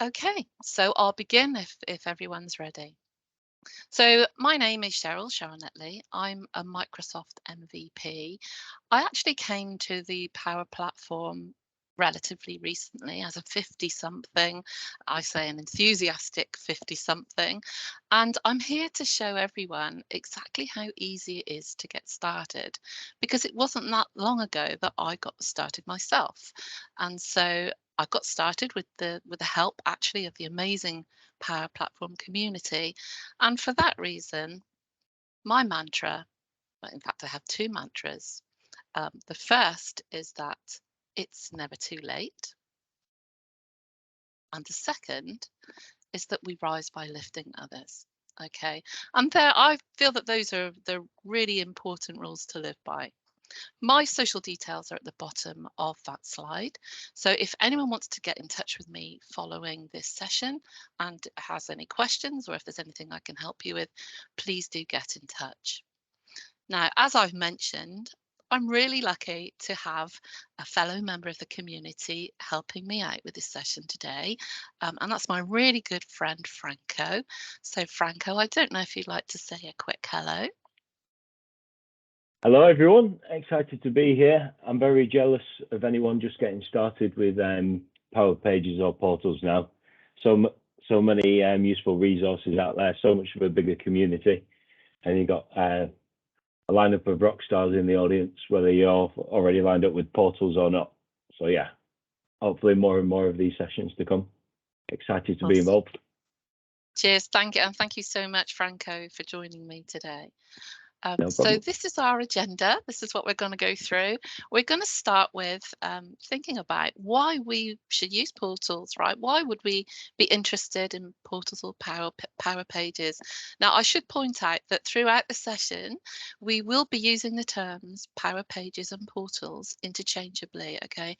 Okay, so I'll begin if everyone's ready. So my name is Sharon Netley. I'm a Microsoft MVP. I actually came to the Power Platform relatively recently as a 50 something. I say an enthusiastic 50 something. And I'm here to show everyone exactly how easy it is to get started, because it wasn't that long ago that I got started myself. And so I got started with the help actually of the amazing Power Platform community. And for that reason, my mantra, well, in fact, I have two mantras. The first is that it's never too late. And the second is that we rise by lifting others. Okay. And there, I feel that those are the really important rules to live by. My social details are at the bottom of that slide. So if anyone wants to get in touch with me following this session and has any questions, or if there's anything I can help you with, please do get in touch. Now, as I've mentioned, I'm really lucky to have a fellow member of the community helping me out with this session today. And that's my really good friend, Franco. So Franco, I don't know if you'd like to say a quick hello. Hello, everyone. Excited to be here. I'm very jealous of anyone just getting started with Power Pages or portals now. So many useful resources out there, so much of a bigger community. And you've got a lineup of rock stars in the audience, whether you're already lined up with portals or not. So yeah, hopefully more and more of these sessions to come. Excited to be involved. Cheers. Thank you. And thank you so much, Franco, for joining me today. No So problem. this is our agenda. This is what we're going to go through. We're going to start with thinking about why we should use portals, right? Why would we be interested in portals or Power Pages? Now, I should point out that throughout the session, we will be using the terms Power Pages and portals interchangeably. Okay,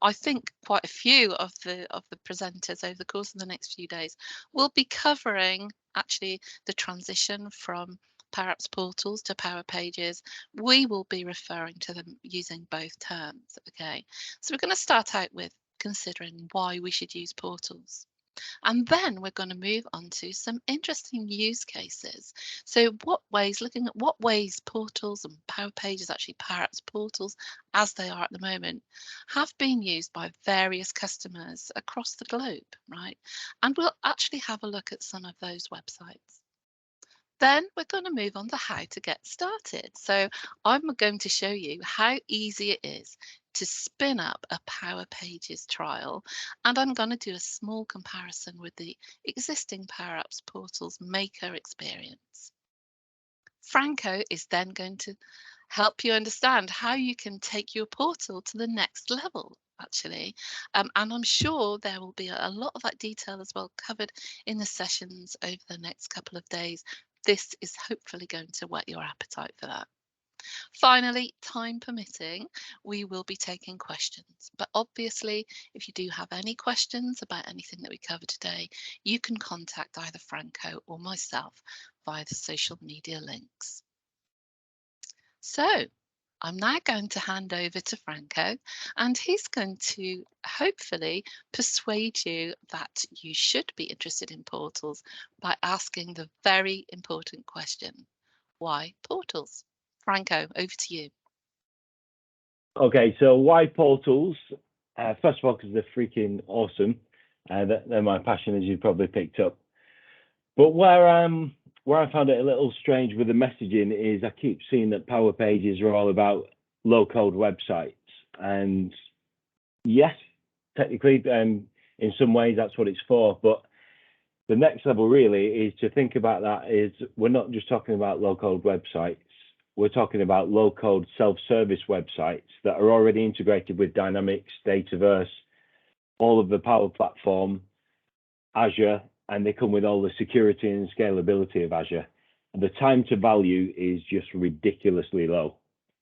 I think quite a few of the presenters over the course of the next few days will be covering actually the transition from Power Apps portals to Power Pages. We will be referring to them using both terms. Okay, so we're going to start out with considering why we should use portals. And then we're going to move on to some interesting use cases. So looking at what ways portals and Power Pages, actually Power Apps portals as they are at the moment, have been used by various customers across the globe, right? And we'll actually have a look at some of those websites. Then we're going to move on to how to get started. So I'm going to show you how easy it is to spin up a Power Pages trial, and I'm going to do a small comparison with the existing Power Apps portals maker experience. Franco is then going to help you understand how you can take your portal to the next level, actually. And I'm sure there will be a lot of that detail as well covered in the sessions over the next couple of days. This is hopefully going to whet your appetite for that. Finally, time permitting, we will be taking questions. But obviously, if you do have any questions about anything that we cover today, you can contact either Franco or myself via the social media links. So I'm now going to hand over to Franco, and he's going to hopefully persuade you that you should be interested in portals by asking the very important question, why portals? Franco, over to you. Okay, so why portals? First of all, because they're freaking awesome. They're my passion, as you've probably picked up. But where I found it a little strange with the messaging is I keep seeing that Power Pages are all about low-code websites. And yes, technically, in some ways, that's what it's for. But the next level really is to think about that is we're not just talking about low-code websites. We're talking about low-code self-service websites that are already integrated with Dynamics, Dataverse, all of the Power Platform, Azure, and they come with all the security and scalability of Azure. And the time to value is just ridiculously low.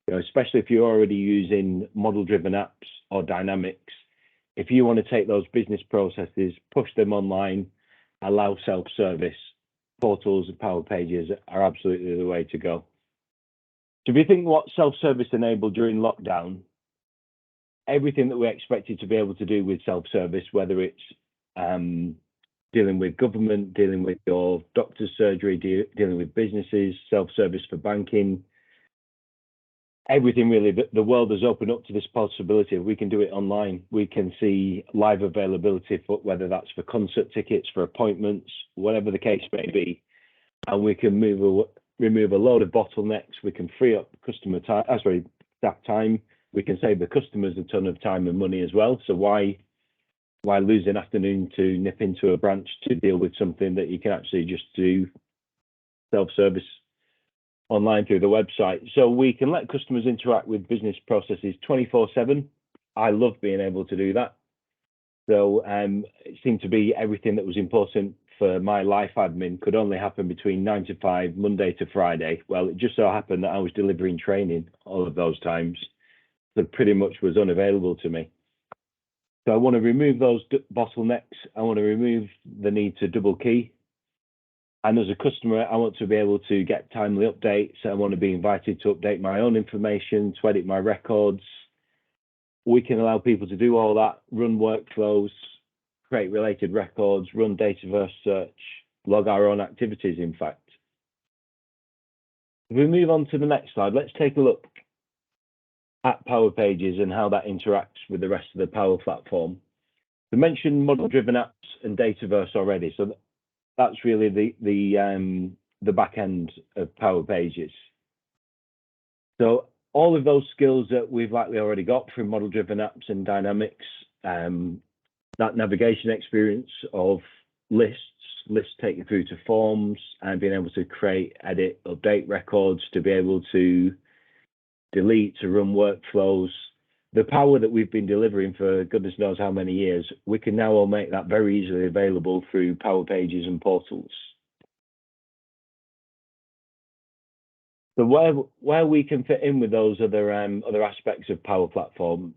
You know, especially if you're already using model-driven apps or Dynamics. If you want to take those business processes, push them online, allow self-service, portals and Power Pages are absolutely the way to go. So if you think what self-service enabled during lockdown, everything that we expected to be able to do with self-service, whether it's dealing with government, dealing with your doctor's surgery, dealing with businesses, self-service for banking. Everything really, the world has opened up to this possibility. We can do it online. We can see live availability for whether that's for concert tickets, for appointments, whatever the case may be. And we can remove a load of bottlenecks. We can free up staff time. We can save the customers a ton of time and money as well. So why lose an afternoon to nip into a branch to deal with something that you can actually just do self-service online through the website? So we can let customers interact with business processes 24/7. I love being able to do that. So it seemed to be everything that was important for my life admin could only happen between 9 to 5, Monday to Friday. Well, it just so happened that I was delivering training all of those times. That pretty much was unavailable to me. So I want to remove those bottlenecks. I want to remove the need to double key. And as a customer, I want to be able to get timely updates. I want to be invited to update my own information, to edit my records. We can allow people to do all that, run workflows, create related records, run Dataverse search, log our own activities, in fact. If we move on to the next slide, let's take a look at Power Pages and how that interacts with the rest of the Power Platform. We mentioned model-driven apps and Dataverse already, so that's really the back end of Power Pages. So all of those skills that we've likely already got from model-driven apps and dynamics, that navigation experience of lists take you through to forms and being able to create, edit, update records, to be able to delete, to run workflows. The power that we've been delivering for goodness knows how many years, we can now all make that very easily available through Power Pages and portals. So where we can fit in with those other aspects of Power Platforms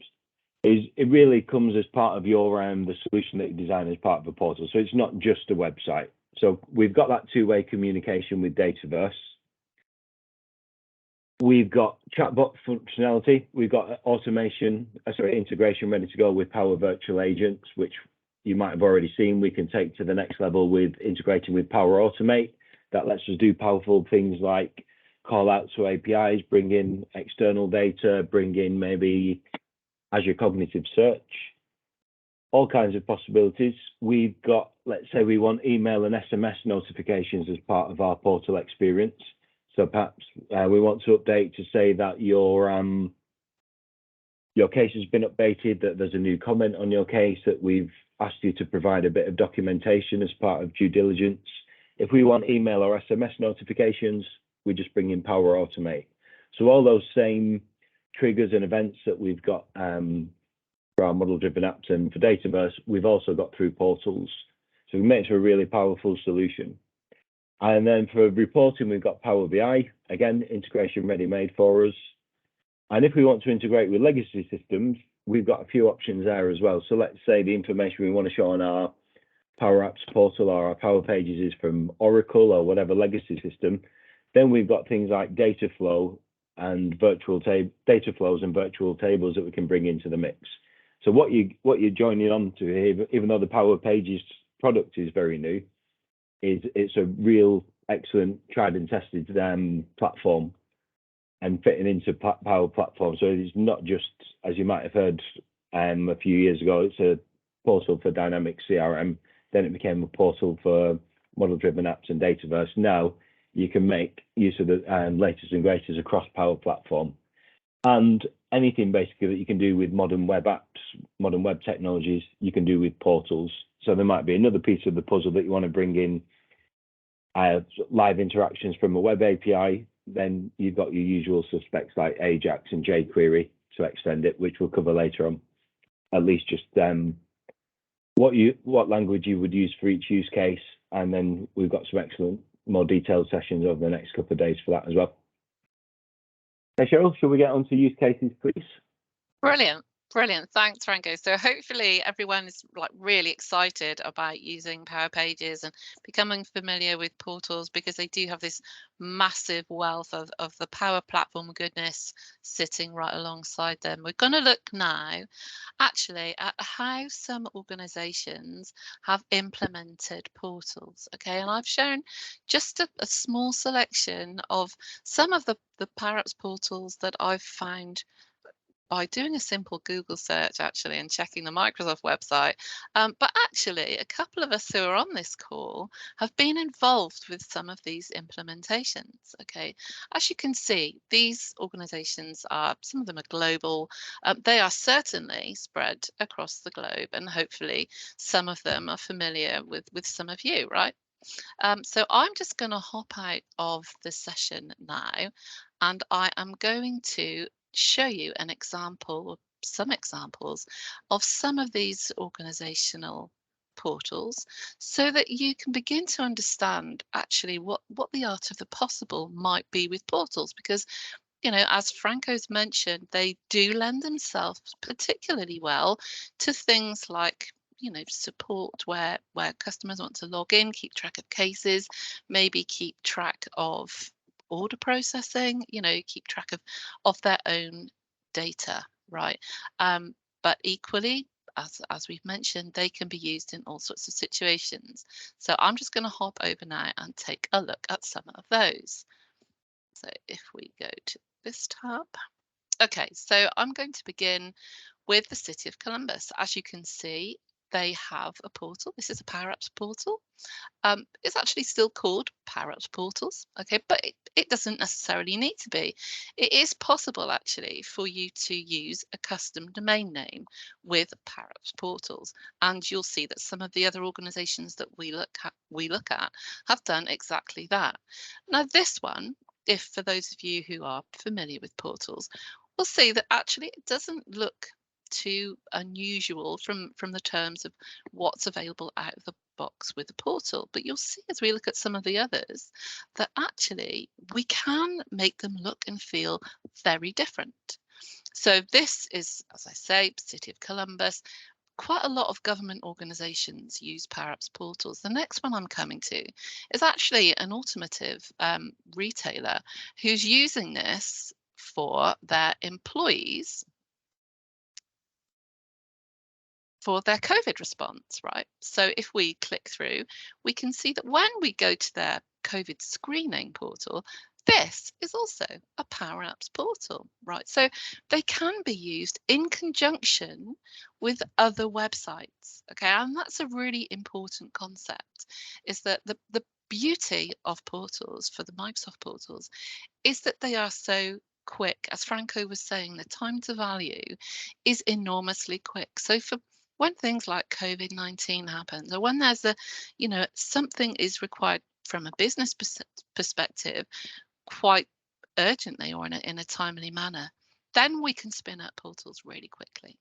is it really comes as part of your the solution that you design as part of a portal. So it's not just a website. So we've got that two-way communication with Dataverse. We've got chatbot functionality. We've got integration ready to go with Power Virtual Agents, which you might have already seen. We can take to the next level with integrating with Power Automate. That lets us do powerful things like call out to APIs, bring in external data, bring in maybe Azure Cognitive Search, all kinds of possibilities. We've got, let's say we want email and SMS notifications as part of our portal experience. So perhaps we want to update to say that your case has been updated, that there's a new comment on your case, that we've asked you to provide a bit of documentation as part of due diligence. If we want email or SMS notifications, we just bring in Power Automate. So all those same triggers and events that we've got for our model-driven apps and for Dataverse, we've also got through portals. So we make it a really powerful solution. And then for reporting, we've got Power BI, again, integration ready-made for us. And if we want to integrate with legacy systems, we've got a few options there as well. So let's say the information we want to show on our Power Apps portal or our Power Pages is from Oracle or whatever legacy system. Then we've got things like data flow and data flows and virtual tables that we can bring into the mix. So what you're joining on to here, even though the Power Pages product is very new, it's a real excellent tried and tested platform and fitting into Power Platform. So it's not just, as you might have heard a few years ago, it's a portal for dynamic CRM. Then it became a portal for model-driven apps and Dataverse. Now you can make use of the latest and greatest across Power Platform. And anything basically that you can do with modern web apps, modern web technologies, you can do with portals. So there might be another piece of the puzzle that you want to bring in live interactions from a web API. Then you've got your usual suspects like Ajax and jQuery to extend it, which we'll cover later on. At least just what language you would use for each use case. And then we've got some excellent, more detailed sessions over the next couple of days for that as well. Hey, Cheryl, shall we get on to use cases, please? Brilliant. Brilliant. Thanks, Franco. So hopefully everyone is like really excited about using Power Pages and becoming familiar with portals, because they do have this massive wealth of the Power Platform goodness sitting right alongside them. We're going to look now actually at how some organizations have implemented portals. Okay, and I've shown just a small selection of some of the Power Apps portals that I've found by doing a simple Google search actually and checking the Microsoft website. But actually, a couple of us who are on this call have been involved with some of these implementations. Okay, as you can see, these organizations are, some of them are global. They are certainly spread across the globe, and hopefully some of them are familiar with some of you, right? So I'm just going to hop out of the session now, and I am going to show you an example or some examples of some of these organizational portals, so that you can begin to understand actually what the art of the possible might be with portals. Because, you know, as Franco's mentioned, they do lend themselves particularly well to things like, you know, support where customers want to log in, keep track of cases, maybe keep track of order processing, you know, keep track of their own data, right? But equally, as we've mentioned, they can be used in all sorts of situations. So I'm just going to hop over now and take a look at some of those. So if we go to this tab. Okay, so I'm going to begin with the City of Columbus. As you can see, they have a portal. This is a Power Apps portal. It's actually still called Power Apps Portals, okay, but it doesn't necessarily need to be. It is possible actually for you to use a custom domain name with Power Apps Portals, and you'll see that some of the other organizations that we look at have done exactly that. Now this one, if for those of you who are familiar with portals, will see that actually it doesn't look too unusual from the terms of what's available out of the box with the portal. But you'll see as we look at some of the others that actually we can make them look and feel very different. So this is, as I say, City of Columbus. Quite a lot of government organisations use Power Apps portals. The next one I'm coming to is actually an automotive retailer who's using this for their employees for their COVID response, right? So if we click through, we can see that when we go to their COVID screening portal, this is also a Power Apps portal, right? So they can be used in conjunction with other websites, okay? And that's a really important concept, is that the beauty of portals, for the Microsoft portals, is that they are so quick. As Franco was saying, the time to value is enormously quick. So for when things like COVID-19 happens, or when there's a, you know, something is required from a business perspective quite urgently or in a timely manner, then we can spin up portals really quickly.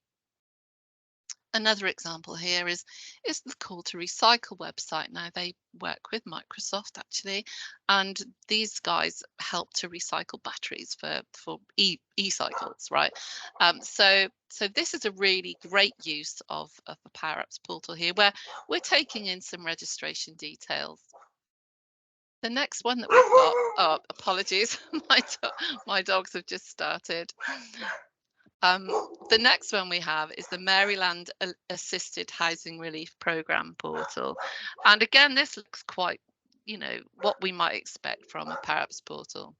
Another example here is the Call to Recycle website. Now they work with Microsoft actually, and these guys help to recycle batteries for e-cycles, right? So this is a really great use of the Power Apps portal here, where we're taking in some registration details. The next one that we've got, oh, apologies, my dogs have just started. The next one we have is the Maryland Assisted Housing Relief Program portal. And again, this looks quite, you know, what we might expect from a Power Apps portal.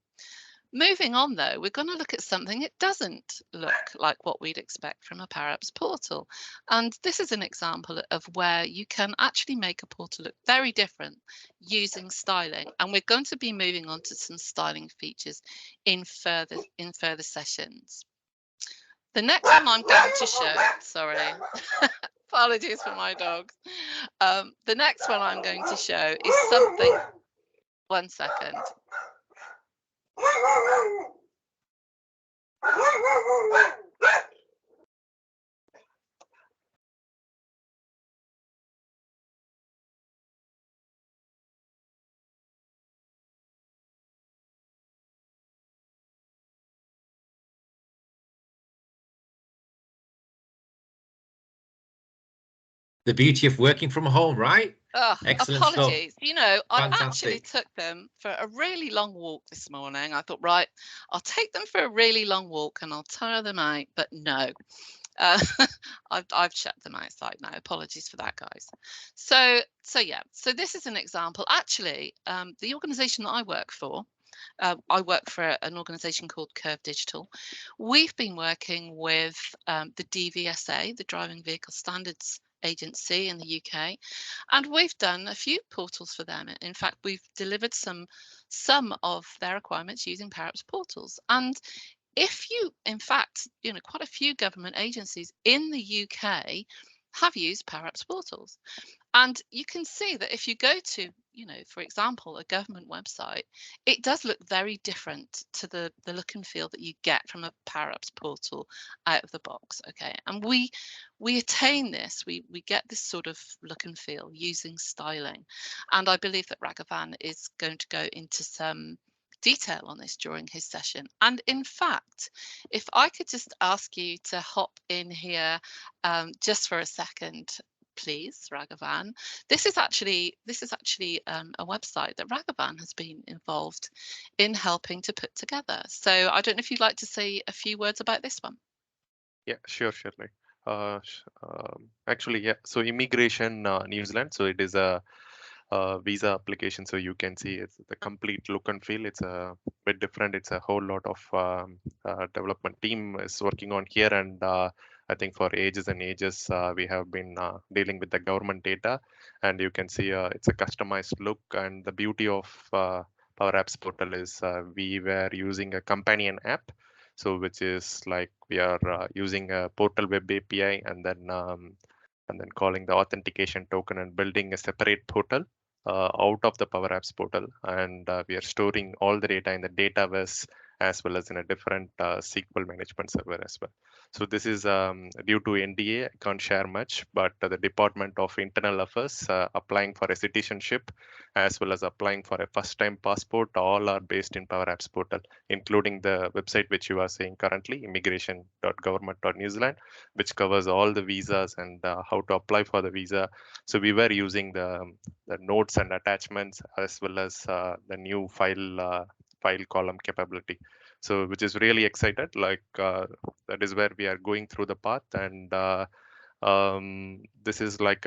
Moving on though, we're going to look at something that doesn't look like what we'd expect from a Power Apps portal. And this is an example of where you can actually make a portal look very different using styling. And we're going to be moving on to some styling features in further sessions. The next one I'm going to show, sorry, apologies for my dogs. The next one I'm going to show is something, one second. The beauty of working from home, right? Oh, Excellent stuff. apologies. You know, I actually Fantastic. took them for a really long walk this morning. I thought, right, I'll take them for a really long walk and I'll tire them out. But no, uh, I've checked them outside now. Apologies for that, guys. So yeah. So this is an example. Actually, the organisation that I work for. I work for an organisation called Curve Digital. We've been working with the DVSA, the Driving Vehicle Standards Agency in the UK, and we've done a few portals for them. In fact, we've delivered some of their requirements using Power Apps portals. And if you, in fact, you know, quite a few government agencies in the UK have used Power Apps portals. And you can see that if you go to, you know, for example, a government website, it does look very different to the look and feel that you get from a Power Apps portal out of the box. Okay. And we attain this, we get this sort of look and feel using styling. And I believe that Raghavan is going to go into some detail on this during his session. And in fact, if I could just ask you to hop in here just for a second, please, Raghavan. This is actually a website that Raghavan has been involved in helping to put together. So I don't know if you'd like to say a few words about this one. Yeah, sure, surely. Actually, yeah. So Immigration New Zealand. So it is a visa application. So you can see it's the complete look and feel. It's a bit different. It's a whole lot of development team is working on here, and I think for ages and ages we have been dealing with the government data, and you can see it's a customized look. And the beauty of Power Apps portal is we were using a companion app, so which is like we are using a portal web API and then calling the authentication token and building a separate portal out of the Power Apps portal, and we are storing all the data in the database as well as in a different SQL management server as well. So this is due to NDA, I can't share much, but the Department of Internal Affairs applying for a citizenship as well as applying for a first-time passport, all are based in Power Apps portal, including the website which you are seeing currently, immigration.government.new Zealand, which covers all the visas and how to apply for the visa. So we were using the notes and attachments as well as the new file column capability. So which is really excited. Like that is where we are going through the path, and this is like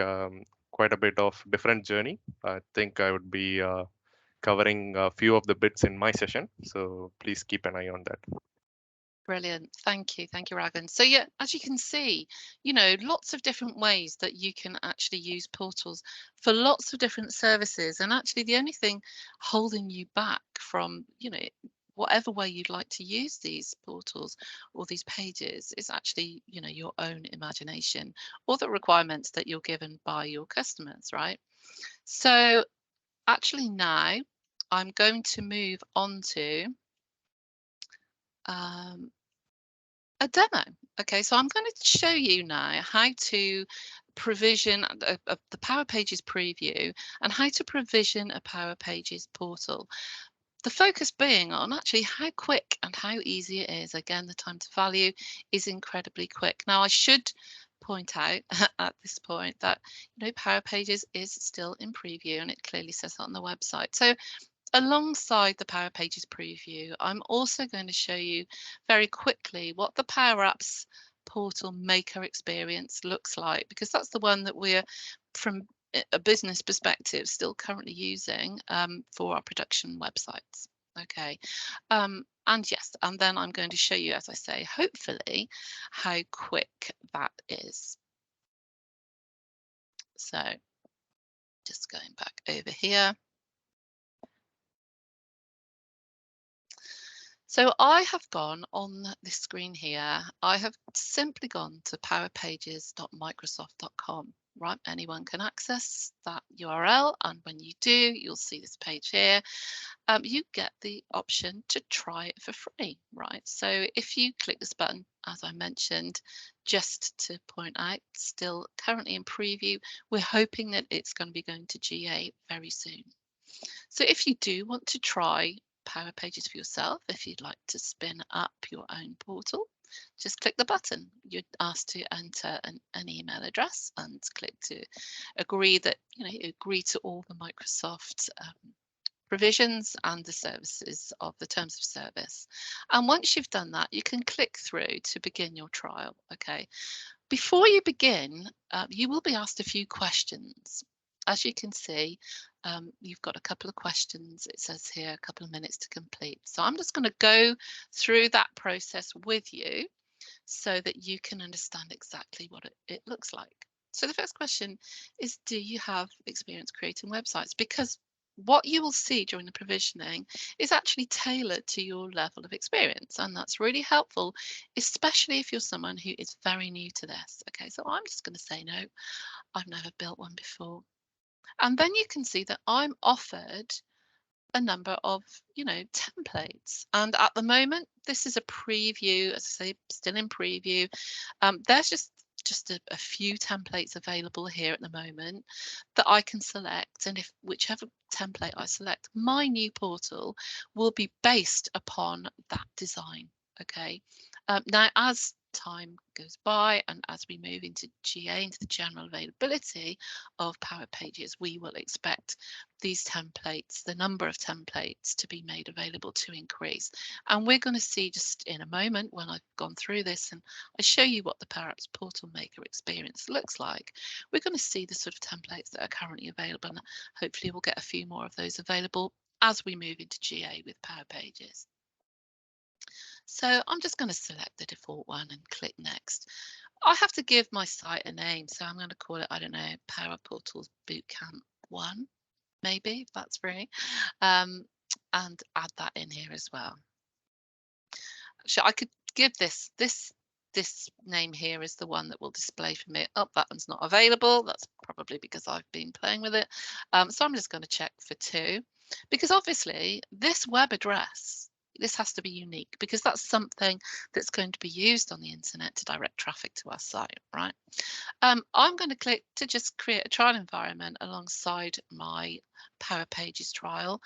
quite a bit of different journey. I think I would be covering a few of the bits in my session. So please keep an eye on that. Brilliant. Thank you, Raghavan. So yeah, as you can see, you know, lots of different ways that you can actually use portals for lots of different services. And actually the only thing holding you back from, you know, whatever way you'd like to use these portals or these pages is actually, you know, your own imagination or the requirements that you're given by your customers, right? So actually now I'm going to move on to a demo. Okay, so I'm going to show you now how to provision the Power Pages preview and how to provision a Power Pages portal. The focus being on actually how quick and how easy it is. Again, the time to value is incredibly quick. Now, I should point out at this point that, you know, Power Pages is still in preview, and it clearly says that on the website. So alongside the Power Pages preview, I'm also going to show you very quickly what the Power Apps portal maker experience looks like, because that's the one that we're, from a business perspective, still currently using for our production websites. Okay, and yes, and then I'm going to show you, as I say, hopefully how quick that is. So just going back over here. So I have gone on this screen here. I have simply gone to powerpages.microsoft.com. Right, anyone can access that URL, and when you do, you'll see this page here. You get the option to try it for free, right? So if you click this button, as I mentioned, just to point out, still currently in preview, we're hoping that it's going to be going to GA very soon. So if you do want to try Power Pages for yourself, if you'd like to spin up your own portal, just click the button. You're asked to enter an email address and click to agree that, you agree to all the Microsoft provisions and the services of the terms of service. And once you've done that, you can click through to begin your trial. Okay. Before you begin, you will be asked a few questions. As you can see, you've got a couple of questions. It says here a couple of minutes to complete. So I'm just going to go through that process with you so that you can understand exactly what it looks like. So the first question is, do you have experience creating websites? Because what you will see during the provisioning is actually tailored to your level of experience, and that's really helpful, especially if you're someone who is very new to this. Okay, so I'm just going to say no, I've never built one before. And then you can see that I'm offered a number of, templates. And at the moment, this is a preview, as I say, still in preview. There's just a few templates available here at the moment that I can select, and if whichever template I select, my new portal will be based upon that design. Okay. Now, as time goes by and as we move into GA, into the general availability of Power Pages, we will expect these templates, the number of templates to be made available to increase. And we're going to see just in a moment when I've gone through this and I show you what the Power Apps Portal Maker experience looks like, we're going to see the sort of templates that are currently available, and hopefully we'll get a few more of those available as we move into GA with Power Pages. So I'm just going to select the default one and click next. I have to give my site a name, so I'm going to call it, I don't know, Power Portals Bootcamp 1, maybe, if that's free, and add that in here as well. So I could give this name here is the one that will display for me. Oh, that one's not available. That's probably because I've been playing with it. So I'm just going to check for 2, because obviously this web address, this has to be unique, because that's something that's going to be used on the internet to direct traffic to our site, right? I'm going to click to just create a trial environment alongside my Power Pages trial,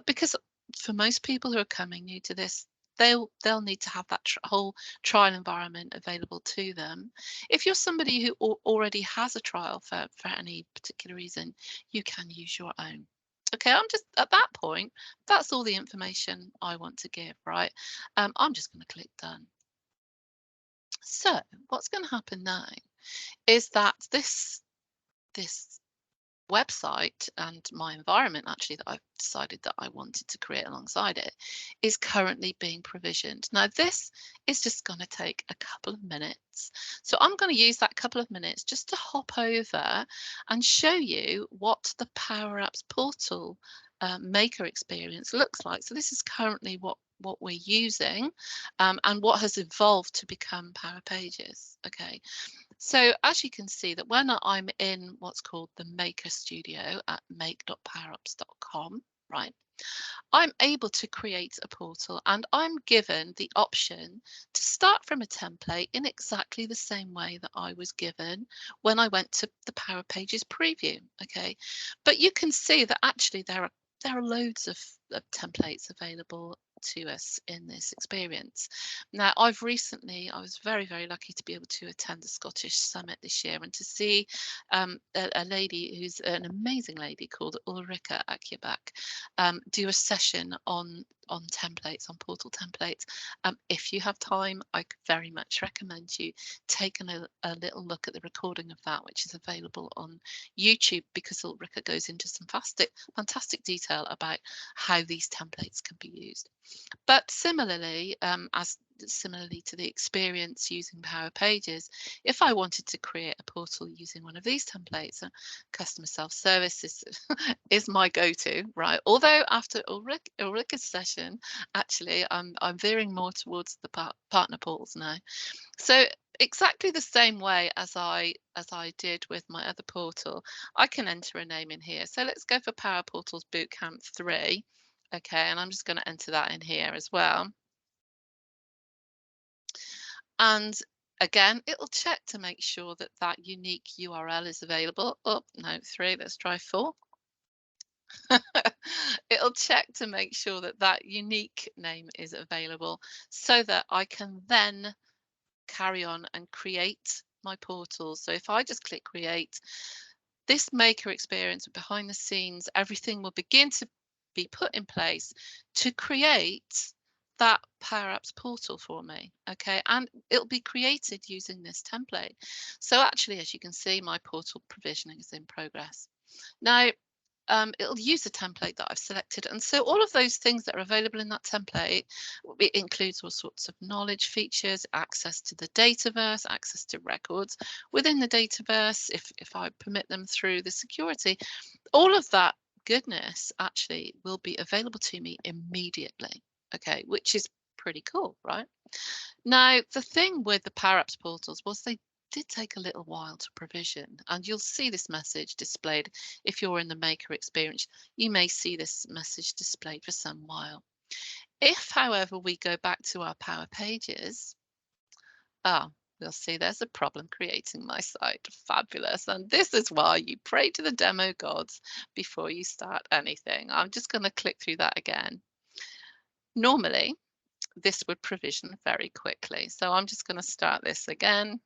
because for most people who are coming new to this, they'll need to have that whole trial environment available to them. If you're somebody who already has a trial for any particular reason, you can use your own. Okay, I'm just at that point, that's all the information I want to give, right? I'm just going to click done. So what's going to happen now is that this website and my environment actually that I've decided that I wanted to create alongside it is currently being provisioned. Now this is just going to take a couple of minutes, so I'm going to use that couple of minutes just to hop over and show you what the Power Apps Portal Maker experience looks like. So this is currently what we're using and what has evolved to become Power Pages. Okay. So as you can see that when I'm in what's called the Maker Studio at make.powerapps.com, right, I'm able to create a portal, and I'm given the option to start from a template in exactly the same way that I was given when I went to the Power Pages preview. Okay, but you can see that actually there are loads of templates available to us in this experience. Now, I was very, very lucky to be able to attend the Scottish Summit this year and to see a lady who's an amazing lady called Ulrika Akjabak do a session on templates, on portal templates. If you have time, I very much recommend you taking a little look at the recording of that, which is available on YouTube, because Ulrika goes into some fantastic detail about how these templates can be used. But similarly, similarly to the experience using Power Pages, if I wanted to create a portal using one of these templates, customer self-service is my go-to, right? Although after Ulrika's session, actually, I'm veering more towards the partner portals now. So exactly the same way as I did with my other portal, I can enter a name in here. So let's go for Power Portals Bootcamp 3. Okay, and I'm just going to enter that in here as well. And again, it'll check to make sure that that unique URL is available. Oh, no, 3, let's try 4. It'll check to make sure that that unique name is available so that I can then carry on and create my portals. So if I just click create, this maker experience behind the scenes, everything will begin to be put in place to create that Power Apps portal for me. Okay, and it'll be created using this template. So actually, as you can see, my portal provisioning is in progress. Now, it'll use the template that I've selected. And so all of those things that are available in that template, it includes all sorts of knowledge features, access to the dataverse, access to records within the dataverse, if I permit them through the security. All of that goodness actually will be available to me immediately, okay, which is pretty cool, right? Now, the thing with the Power Apps portals was they did take a little while to provision, and you'll see this message displayed if you're in the maker experience. You may see this message displayed for some while. If, however, we go back to our Power Pages, we'll see there's a problem creating my site. Fabulous. And this is why you pray to the demo gods before you start anything. I'm just going to click through that again. Normally, this would provision very quickly. So I'm just going to start this again.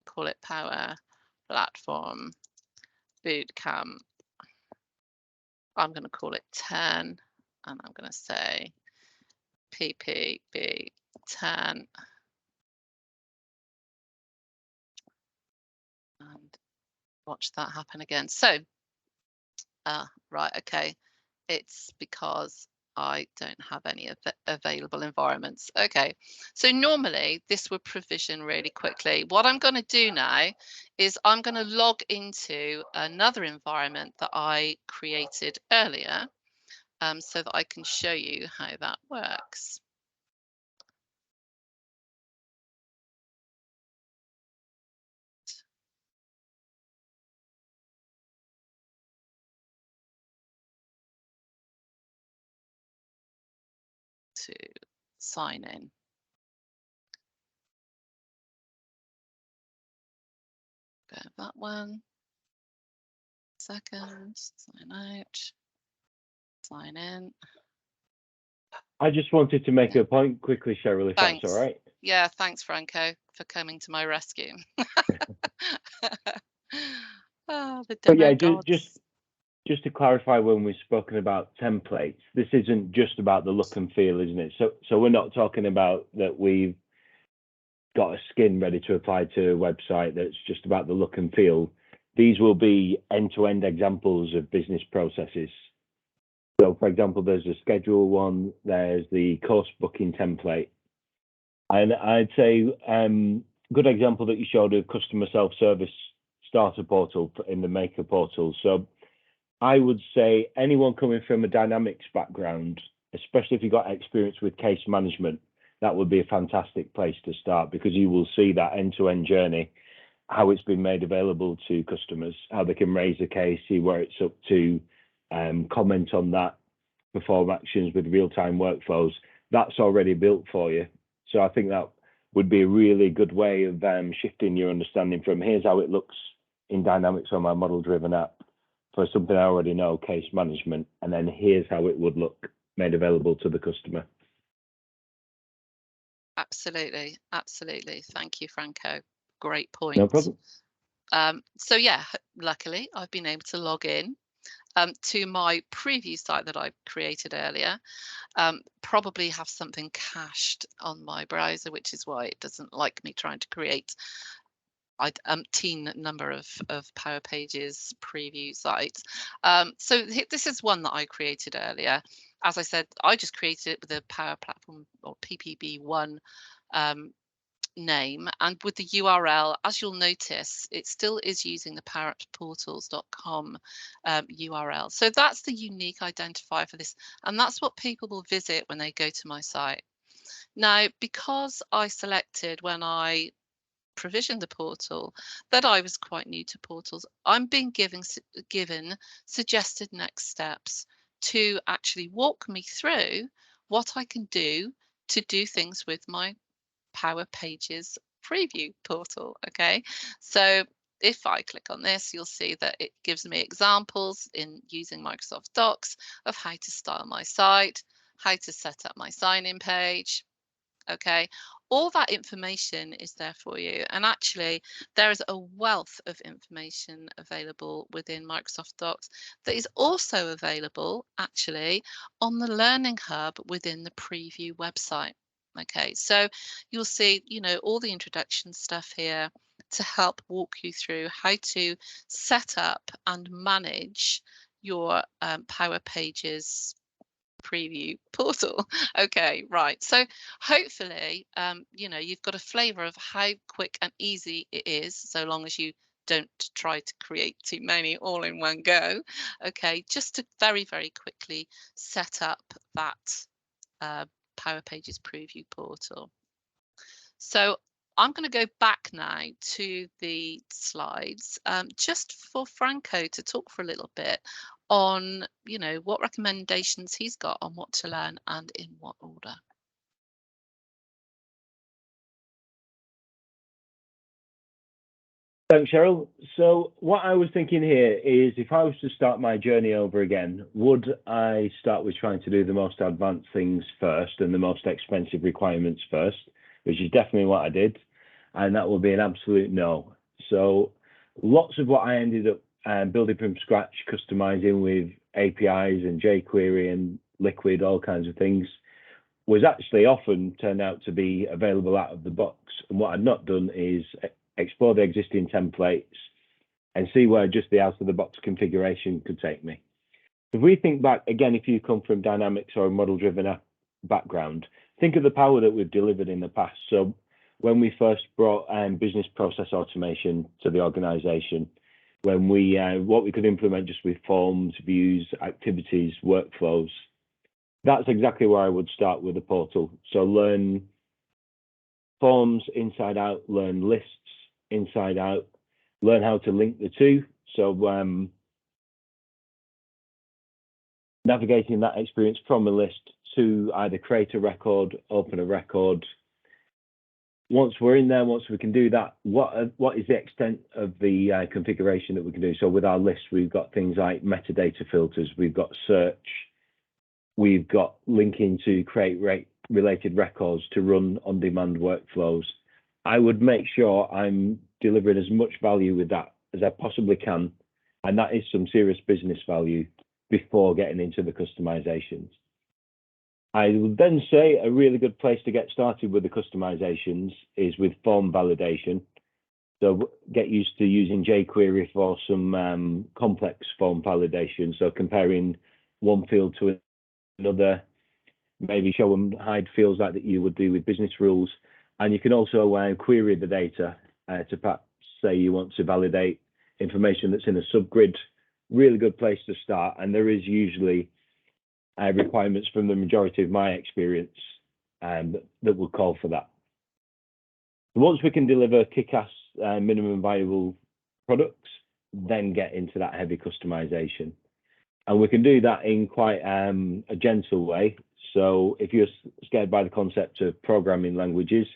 Call it Power Platform Bootcamp. I'm going to call it 10, and I'm going to say PPB 10. And watch that happen again. So, right, okay. It's because I don't have any available environments. Okay, so normally this would provision really quickly. What I'm going to do now is I'm going to log into another environment that I created earlier, so that I can show you how that works. To sign in. Go that one. Second, sign out, sign in. I just wanted to make a point quickly, Cheryl, if Thanks. that's all right. Yeah, thanks, Franco, for coming to my rescue. The demo gods. Just to clarify, when we've spoken about templates, this isn't just about the look and feel, isn't it? So we're not talking about that we've got a skin ready to apply to a website that's just about the look and feel. These will be end-to-end examples of business processes. So, for example, there's a schedule one, there's the course booking template. And I'd say good example that you showed of customer self-service starter portal in the maker portal. So I would say anyone coming from a dynamics background, especially if you've got experience with case management, that would be a fantastic place to start, because you will see that end-to-end journey, how it's been made available to customers, how they can raise a case, see where it's up to, comment on that, perform actions with real-time workflows. That's already built for you. So I think that would be a really good way of shifting your understanding from here's how it looks in Dynamics on my model-driven app for something I already know, case management, and then here's how it would look made available to the customer. Absolutely, absolutely. Thank you, Franco. Great point. No problem. So yeah, luckily I've been able to log in to my preview site that I created earlier. Probably have something cached on my browser, which is why it doesn't like me trying to create umpteen number of Power Pages preview sites. So this is one that I created earlier. As I said, I just created it with a Power Platform or PPB1 name, and with the URL, as you'll notice, it still is using the powerappsportals.com URL. So that's the unique identifier for this, and that's what people will visit when they go to my site. Now, because I selected when I provisioned the portal that I was quite new to portals, I'm being given suggested next steps to actually walk me through what I can do to do things with my Power Pages preview portal. Okay, so if I click on this, you'll see that it gives me examples in using Microsoft Docs of how to style my site, how to set up my sign-in page. Okay, all that information is there for you. And actually, there is a wealth of information available within Microsoft Docs that is also available actually on the Learning Hub within the preview website. Okay, so you'll see, all the introduction stuff here to help walk you through how to set up and manage your Power Pages preview portal. Okay, right. So hopefully, you've got a flavor of how quick and easy it is, so long as you don't try to create too many all in one go. Okay, just to very, very quickly set up that Power Pages preview portal. So I'm going to go back now to the slides just for Franco to talk for a little bit on, what recommendations he's got on what to learn and in what order. Thanks, Cheryl. So what I was thinking here is, if I was to start my journey over again, would I start with trying to do the most advanced things first and the most expensive requirements first, which is definitely what I did, and that would be an absolute no. So lots of what I ended up building from scratch, customizing with APIs and jQuery and Liquid, all kinds of things, was actually often turned out to be available out of the box. And what I'd not done is explore the existing templates and see where just the out-of-the-box configuration could take me. If we think back, again, if you come from Dynamics or a model-driven app background, think of the power that we've delivered in the past. So when we first brought business process automation to the organization, when we what we could implement just with forms, views, activities, workflows, that's exactly where I would start with the portal. So learn forms inside out, learn lists inside out, learn how to link the two. So navigating that experience from a list to either create a record, open a record. Once we're in there, once we can do that, what is the extent of the configuration that we can do? So with our list, we've got things like metadata filters, we've got search, we've got linking to create related records to run on-demand workflows. I would make sure I'm delivering as much value with that as I possibly can, and that is some serious business value before getting into the customizations. I would then say a really good place to get started with the customizations is with form validation. So get used to using jQuery for some complex form validation. So comparing one field to another, maybe show and hide fields like that you would do with business rules. And you can also query the data to perhaps say you want to validate information that's in a subgrid. Really good place to start. And there is usually requirements from the majority of my experience that will call for that. Once we can deliver kick-ass minimum viable products, then get into that heavy customization. And we can do that in quite a gentle way. So if you're scared by the concept of programming languages,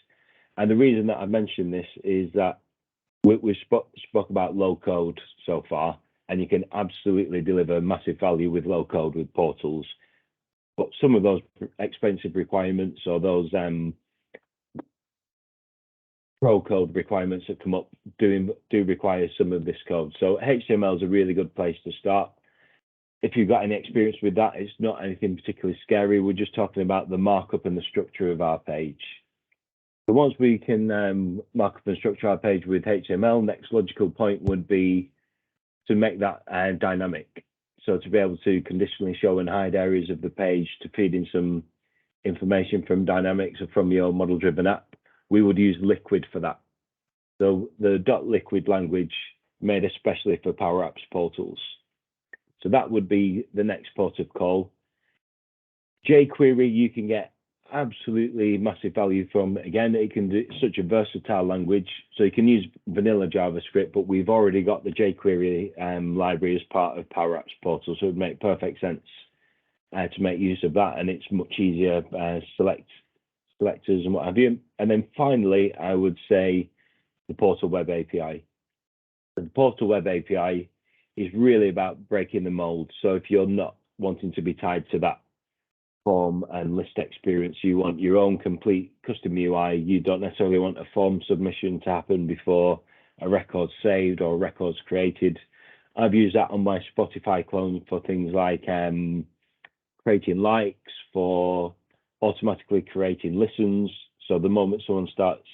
and the reason that I mentioned this is that we spoke about low code so far, and you can absolutely deliver massive value with low code with portals. But some of those expensive requirements or those pro code requirements that come up do require some of this code. So HTML is a really good place to start. If you've got any experience with that, it's not anything particularly scary. We're just talking about the markup and the structure of our page. So once we can mark up and structure our page with HTML, next logical point would be to make that dynamic. So to be able to conditionally show and hide areas of the page to feed in some information from Dynamics or from your model-driven app, we would use Liquid for that. So the .liquid language made especially for Power Apps portals. So that would be the next port of call. jQuery, you can get absolutely massive value from. Again, it can do such a versatile language. So you can use vanilla JavaScript, but we've already got the jQuery library as part of Power Apps portal. So it would make perfect sense to make use of that. And it's much easier selectors and what have you. And then finally, I would say the Portal Web API. The Portal Web API is really about breaking the mold. So if you're not wanting to be tied to that form and list experience. You want your own complete custom UI. You don't necessarily want a form submission to happen before a record's saved or a record's created. I've used that on my Spotify clone for things like creating likes, for automatically creating listens. So the moment someone starts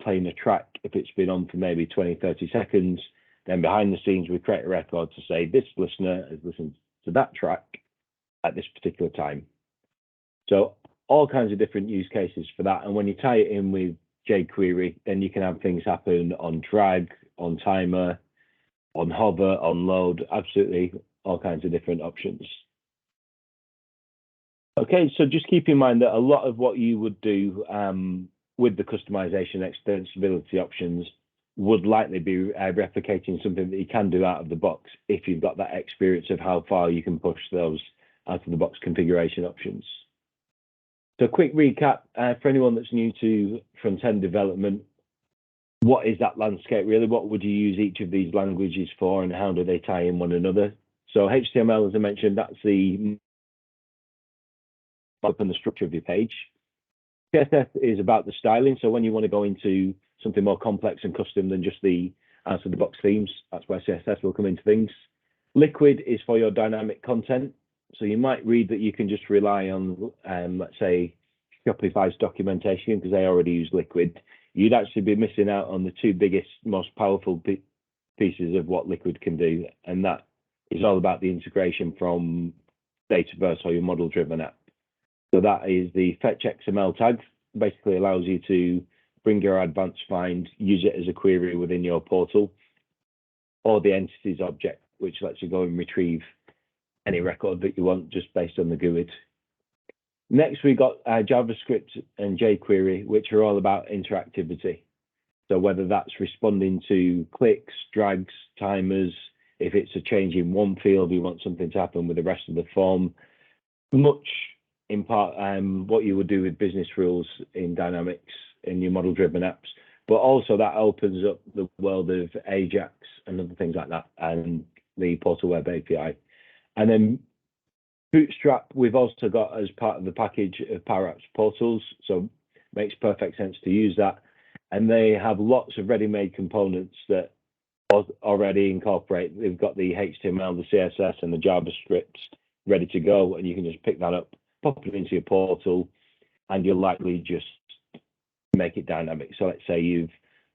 playing a track, if it's been on for maybe 20, 30 seconds, then behind the scenes, we create a record to say this listener has listened to that track at this particular time. So all kinds of different use cases for that. And when you tie it in with jQuery, then you can have things happen on drag, on timer, on hover, on load, absolutely all kinds of different options. Okay, so just keep in mind that a lot of what you would do with the customization extensibility options would likely be replicating something that you can do out of the box if you've got that experience of how far you can push those out of the box configuration options. So quick recap for anyone that's new to front-end development, what is that landscape really? What would you use each of these languages for, and how do they tie in one another? So HTML, as I mentioned, that's the open the structure of your page. CSS is about the styling. So when you want to go into something more complex and custom than just the out of the box themes, that's where CSS will come into things. Liquid is for your dynamic content. So you might read that you can just rely on, let's say, Shopify's documentation because they already use Liquid. You'd actually be missing out on the two biggest, most powerful pieces of what Liquid can do. And that is all about the integration from Dataverse or your model-driven app. So that is the fetch XML tag, basically allows you to bring your advanced find, use it as a query within your portal, or the entities object, which lets you go and retrieve any record that you want just based on the GUID. Next, we got JavaScript and jQuery, which are all about interactivity. So whether that's responding to clicks, drags, timers, if it's a change in one field, you want something to happen with the rest of the form, much in part what you would do with business rules in Dynamics in your model-driven apps, but also that opens up the world of Ajax and other things like that, and the Portal Web API. And then Bootstrap, we've also got as part of the package of Power Apps portals, so makes perfect sense to use that. And they have lots of ready-made components that already incorporate. They've got the HTML, the CSS, and the JavaScript ready to go, and you can just pick that up, pop it into your portal, and you'll likely just make it dynamic. So let's say you've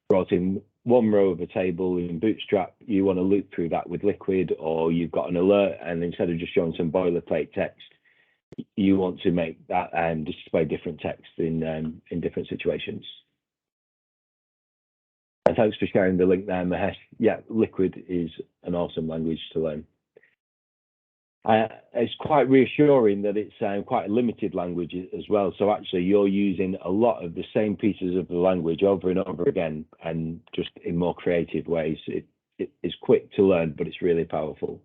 brought in one row of a table in Bootstrap, you want to loop through that with Liquid, or you've got an alert, and instead of just showing some boilerplate text, you want to make that display different text in different situations. And thanks for sharing the link there, Mahesh. Yeah, Liquid is an awesome language to learn. It's quite reassuring that it's quite a limited language as well. So actually you're using a lot of the same pieces of the language over and over again, and just in more creative ways. It is quick to learn, but it's really powerful.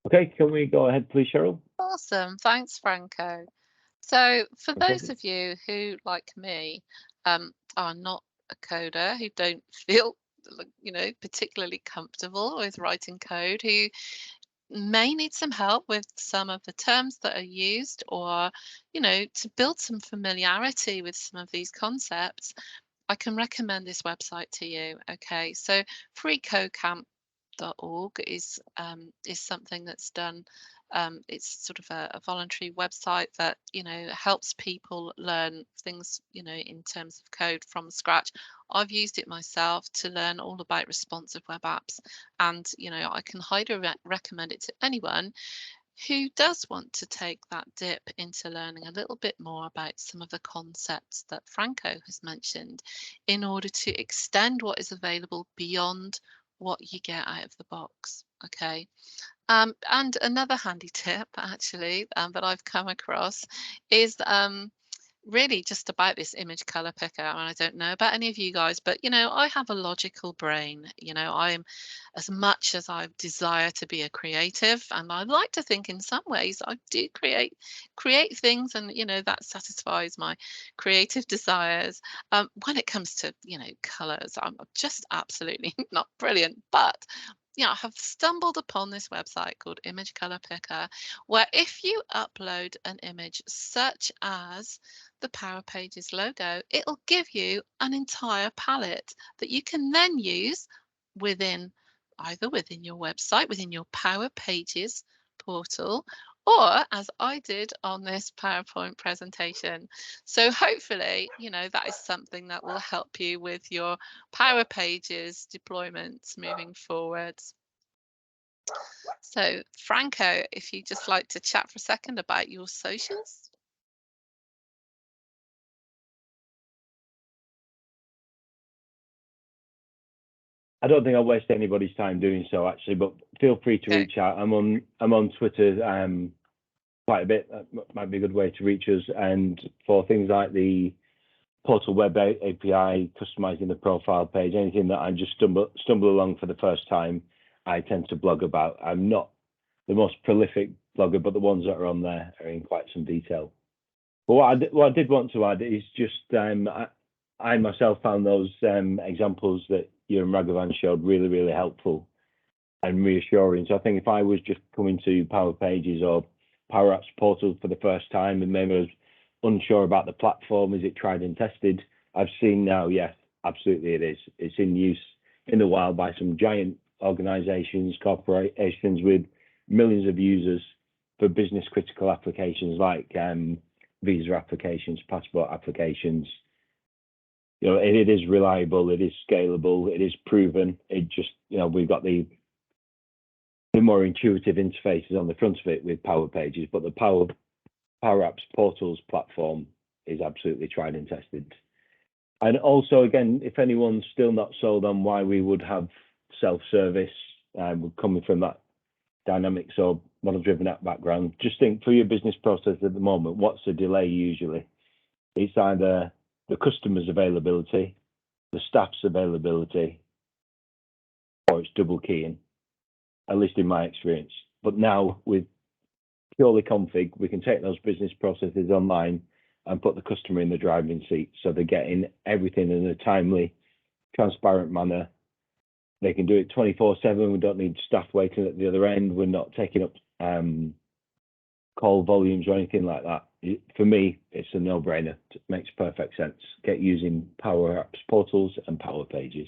Okay, can we go ahead, please, Cheryl? Awesome. Thanks, Franco. So for those of you who, like me, are not a coder, who don't feel, particularly comfortable with writing code, who may need some help with some of the terms that are used, or to build some familiarity with some of these concepts, I can recommend this website to you. Okay, so freecodecamp.org is something that's done. It's sort of a voluntary website that helps people learn things in terms of code from scratch. I've used it myself to learn all about responsive web apps, and I can highly recommend it to anyone who does want to take that dip into learning a little bit more about some of the concepts that Franco has mentioned, in order to extend what is available beyond what you get out of the box. Okay. And another handy tip, actually, that I've come across is really just about this image color picker. And I don't know about any of you guys, but I have a logical brain. I'm, as much as I desire to be a creative, and I like to think in some ways I do create things, and that satisfies my creative desires. When it comes to colors, I'm just absolutely not brilliant, but have stumbled upon this website called Image Color Picker, where if you upload an image such as the Power Pages logo, it'll give you an entire palette that you can then use either within your website, within your Power Pages portal, or as I did on this PowerPoint presentation. So hopefully, that is something that will help you with your Power Pages deployments moving forwards. So Franco, if you'd just like to chat for a second about your socials. I don't think I'll waste anybody's time doing so, actually, but feel free to reach out. I'm on Twitter quite a bit. That might be a good way to reach us. And for things like the Portal Web API, customizing the profile page, anything that I just stumble along for the first time, I tend to blog about. I'm not the most prolific blogger, but the ones that are on there are in quite some detail. But what I did want to add is just I myself found those examples that you and Raghavan showed really, really helpful and reassuring. So I think if I was just coming to Power Pages or Power Apps Portal for the first time and maybe I was unsure about the platform, is it tried and tested? I've seen now, yes, absolutely it is. It's in use in the wild by some giant organizations, corporations with millions of users for business critical applications like visa applications, passport applications. It is reliable, it is scalable, it is proven. It just, we've got the more intuitive interfaces on the front of it with Power Pages, but the Power Apps Portals platform is absolutely tried and tested. And also, again, if anyone's still not sold on why we would have self-service, coming from that Dynamics or model-driven app background, just think for your business process at the moment, what's the delay usually? It's either the customer's availability, the staff's availability, or it's double keying, at least in my experience. But now with purely config, we can take those business processes online and put the customer in the driving seat. So they're getting everything in a timely, transparent manner. They can do it 24/7. We don't need staff waiting at the other end. We're not taking up call volumes or anything like that. For me, it's a no-brainer. It makes perfect sense. Get using Power Apps Portals and Power Pages.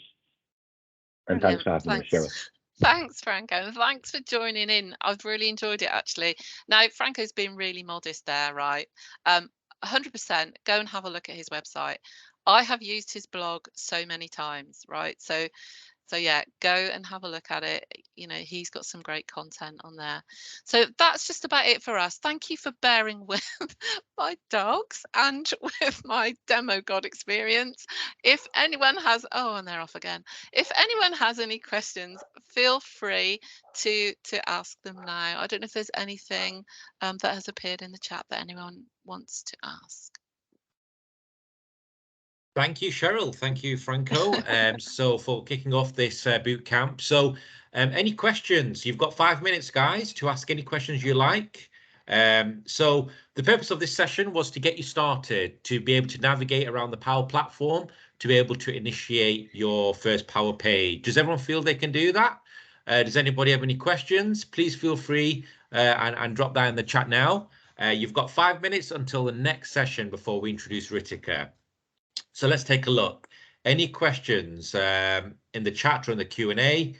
And Brilliant. thanks for having us, Cheryl. Thanks, Franco, and thanks for joining in. I've really enjoyed it, actually. Now, Franco's been really modest there, right? 100% go and have a look at his website. I have used his blog so many times, right? So yeah, go and have a look at it. He's got some great content on there. So that's just about it for us. Thank you for bearing with my dogs and with my demo god experience. If anyone has, and they're off again. If anyone has any questions, feel free to ask them now. I don't know if there's anything that has appeared in the chat that anyone wants to ask. Thank you, Cheryl. Thank you, Franco. So for kicking off this boot camp. So any questions? You've got 5 minutes, guys, to ask any questions you like. So the purpose of this session was to get you started, to be able to navigate around the Power Platform, to be able to initiate your first Power Page. Does everyone feel they can do that? Does anybody have any questions? Please feel free and drop that in the chat now. You've got 5 minutes until the next session before we introduce Ritika. So let's take a look. Any questions in the chat or in the Q&A?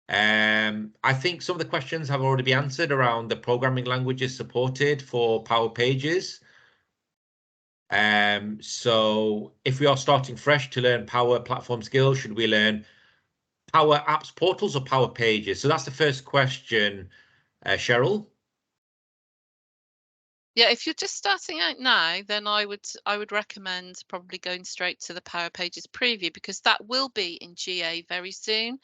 I think some of the questions have already been answered around the programming languages supported for Power Pages. So if we are starting fresh to learn Power Platform skills, should we learn Power Apps Portals or Power Pages? So that's the first question, Cheryl. Yeah, if you're just starting out now, then I would recommend probably going straight to the Power Pages preview, because that will be in GA very soon.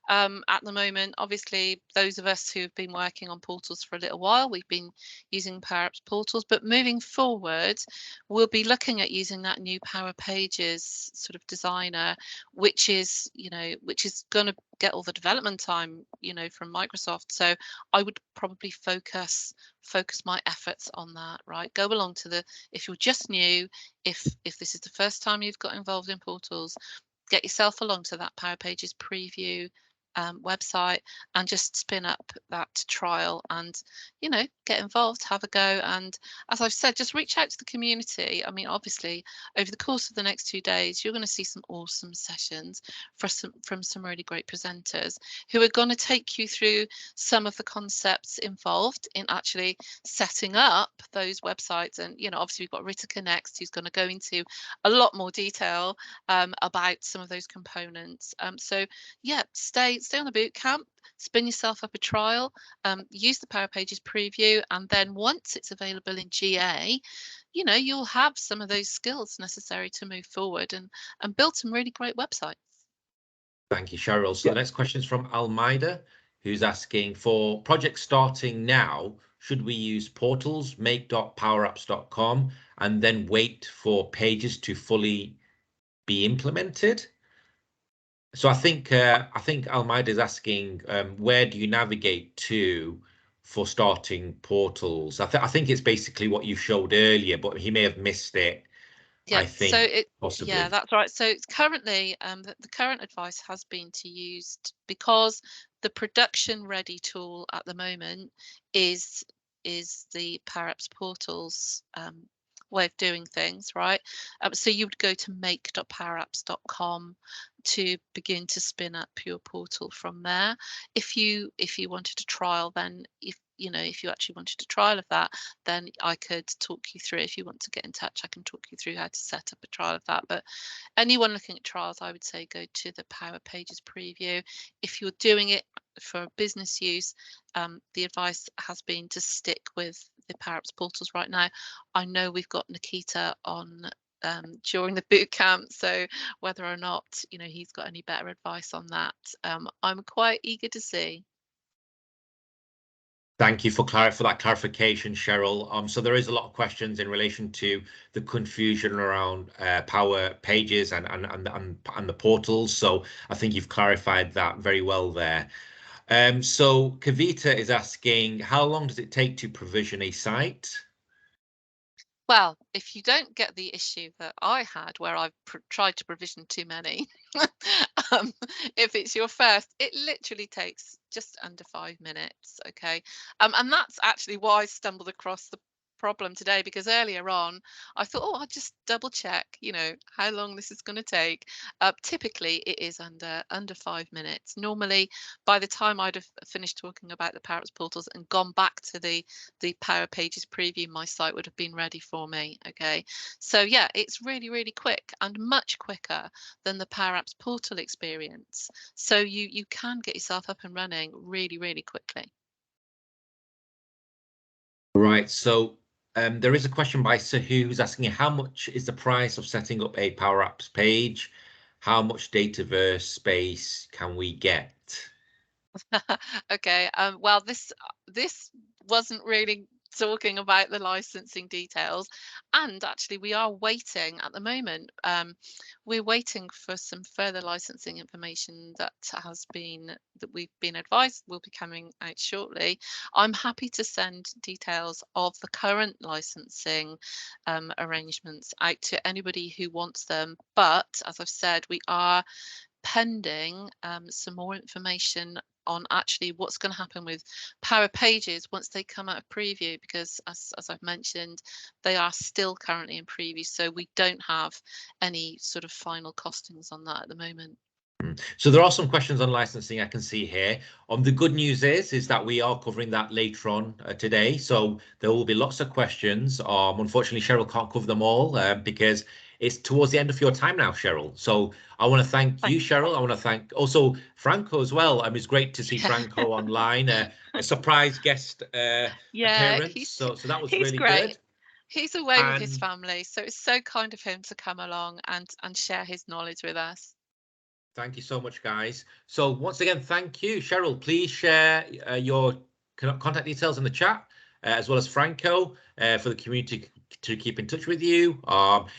At the moment, obviously, those of us who have been working on portals for a little while, we've been using Power Apps Portals, but moving forward, we'll be looking at using that new Power Pages sort of designer, which is going to get all the development time, from Microsoft. So I would probably focus my efforts on that, right? Go along to if you're just new, if this is the first time you've got involved in portals, get yourself along to that Power Pages preview, website and just spin up that trial and, you know, get involved, have a go. And as I've said, just reach out to the community. I mean, obviously, over the course of the next 2 days, you're going to see some awesome sessions from some really great presenters who are going to take you through some of the concepts involved in actually setting up those websites. And, you know, obviously we've got Ritika next, who's going to go into a lot more detail about some of those components. So yeah, stay on the boot camp, spin yourself up a trial, use the Power Pages preview, and then once it's available in GA, you know, you'll have some of those skills necessary to move forward and build some really great websites. Thank you, Cheryl. So the next question is from Almeida, who's asking, for projects starting now, should we use portals, make.powerapps.com, and then wait for Pages to fully be implemented? So I think Almeida is asking, where do you navigate to for starting portals? I think it's basically what you showed earlier, but he may have missed it. Yeah, I think so it, possibly. yeah, that's right. So it's currently the current advice has been to use, because the production ready tool at the moment is the Power Apps portals way of doing things, right? So you would go to make.powerapps.com to begin to spin up your portal from there. If you wanted to trial, then if you actually wanted a trial of that, then I could talk you through. If you want to get in touch, I can talk you through how to set up a trial of that. But anyone looking at trials, I would say go to the Power Pages preview. If you're doing it for business use, the advice has been to stick with the Power Apps portals right now. I know we've got Nikita on during the boot camp, so whether or not he's got any better advice on that, I'm quite eager to see. Thank you for that clarification, Cheryl. So there is a lot of questions in relation to the confusion around Power Pages and the portals. So I think you've clarified that very well there. So Kavita is asking, how long does it take to provision a site? Well, if you don't get the issue that I had where I've tried to provision too many, if it's your first, it literally takes just under 5 minutes, okay? And that's actually why I stumbled across the problem today, because earlier on I thought, oh, I'll just double check, how long this is going to take. Typically it is under 5 minutes. Normally, by the time I'd have finished talking about the Power Apps portals and gone back to the Power Pages preview, my site would have been ready for me. Okay, so yeah, it's really, really quick and much quicker than the Power Apps portal experience. So you can get yourself up and running really, really quickly. Right. So there is a question by Sahu who's asking, how much is the price of setting up a Power Apps page? How much Dataverse space can we get? Okay, well, this wasn't really talking about the licensing details, and actually we are waiting at the moment. We're waiting for some further licensing information that we've been advised will be coming out shortly. I'm happy to send details of the current licensing arrangements out to anybody who wants them, but as I've said, we are pending some more information on actually what's going to happen with Power Pages once they come out of preview, because as I've mentioned, they are still currently in preview, so we don't have any sort of final costings on that at the moment. So there are some questions on licensing I can see here. The good news is that we are covering that later on today, so there will be lots of questions. Unfortunately, Cheryl can't cover them all because it's towards the end of your time now, Cheryl. So I want to thank you, Cheryl. I want to thank also Franco as well. It's great to see Franco online, a surprise guest appearance. So that was really great. good. He's away with his family, so it's so kind of him to come along and share his knowledge with us. Thank you so much, guys. So once again, thank you. Cheryl, please share your contact details in the chat, as well as Franco, for the community to keep in touch with you.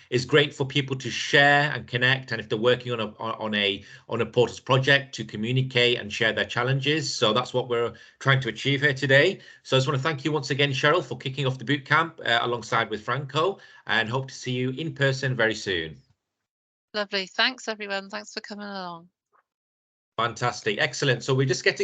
It's great for people to share and connect, and if they're working on a portals project, to communicate and share their challenges. So that's what we're trying to achieve here today. So I just want to thank you once again, Cheryl, for kicking off the bootcamp alongside with Franco, and hope to see you in person very soon. Lovely. Thanks, everyone. Thanks for coming along. Fantastic. Excellent. So we're just getting